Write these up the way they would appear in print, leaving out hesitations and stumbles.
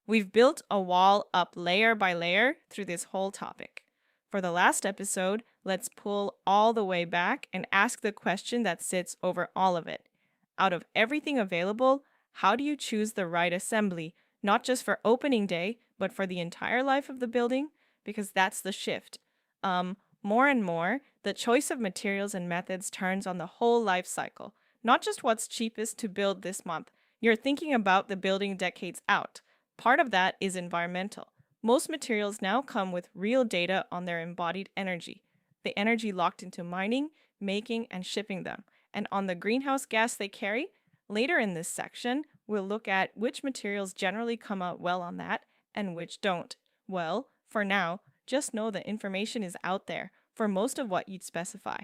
We've built a wall up layer by layer through this whole topic. For the last episode, let's pull all the way back and ask the question that sits over all of it. Out of everything available, how do you choose the right assembly, not just for opening day, but for the entire life of the building? Because that's the shift. More and more, the choice of materials and methods turns on the whole life cycle, not just what's cheapest to build this month. You're thinking about the building decades out. Part of that is environmental. Most materials now come with real data on their embodied energy, the energy locked into mining, making, and shipping them, and on the greenhouse gas they carry. Later in this section, we'll look at which materials generally come out well on that and which don't. Well, for now, just know the information is out there for most of what you'd specify.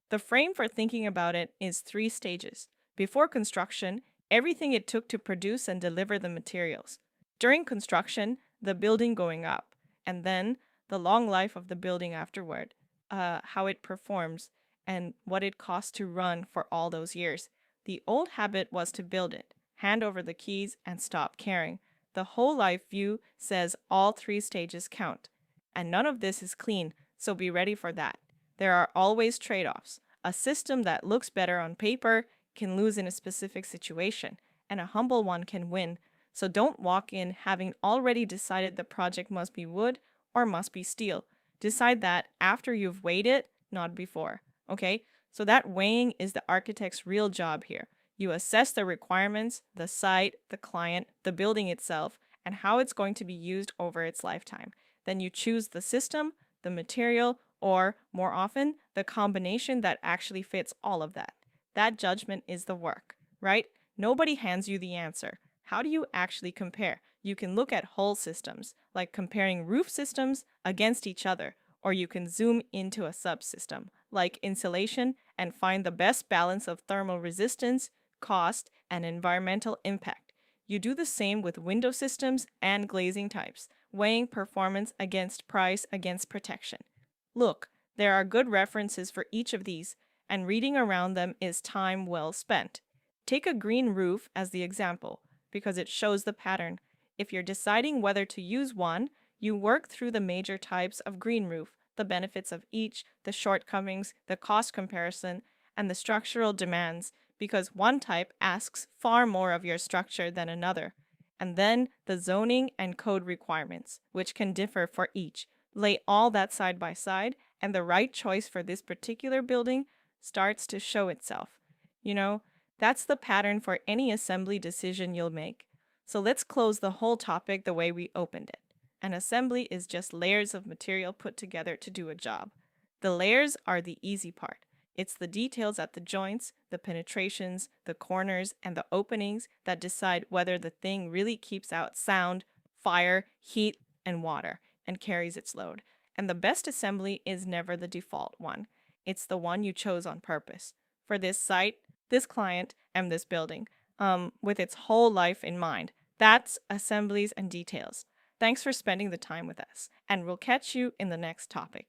The frame for thinking about it is 3 stages. Before construction, everything it took to produce and deliver the materials. During construction, the building going up, and then the long life of the building afterward, how it performs, and what it costs to run for all those years. The old habit was to build it, hand over the keys, and stop caring. The whole life view says all 3 stages count. And none of this is clean, so be ready for that. There are always trade-offs. A system that looks better on paper can lose in a specific situation, and a humble one can win. So don't walk in having already decided the project must be wood or must be steel. Decide that after you've weighed it, not before. Okay? So that weighing is the architect's real job here. You assess the requirements, the site, the client, the building itself, and how it's going to be used over its lifetime. Then you choose the system, the material, or, more often, the combination that actually fits all of that. That judgment is the work, right? Nobody hands you the answer. How do you actually compare? You can look at whole systems, like comparing roof systems against each other, or you can zoom into a subsystem, like insulation, and find the best balance of thermal resistance, cost, and environmental impact. You do the same with window systems and glazing types, weighing performance against price against protection. Look, there are good references for each of these, and reading around them is time well spent. Take a green roof as the example, because it shows the pattern. If you're deciding whether to use one, you work through the major types of green roof, the benefits of each, the shortcomings, the cost comparison, and the structural demands, because one type asks far more of your structure than another. And then the zoning and code requirements, which can differ for each. Lay all that side by side, and the right choice for this particular building starts to show itself. You know, that's the pattern for any assembly decision you'll make. So let's close the whole topic the way we opened it. An assembly is just layers of material put together to do a job. The layers are the easy part. It's the details at the joints, the penetrations, the corners, and the openings that decide whether the thing really keeps out sound, fire, heat, and water, and carries its load. And the best assembly is never the default one. It's the one you chose on purpose. For this site, this client, and this building, with its whole life in mind. That's Assemblies and Details. Thanks for spending the time with us, and we'll catch you in the next topic.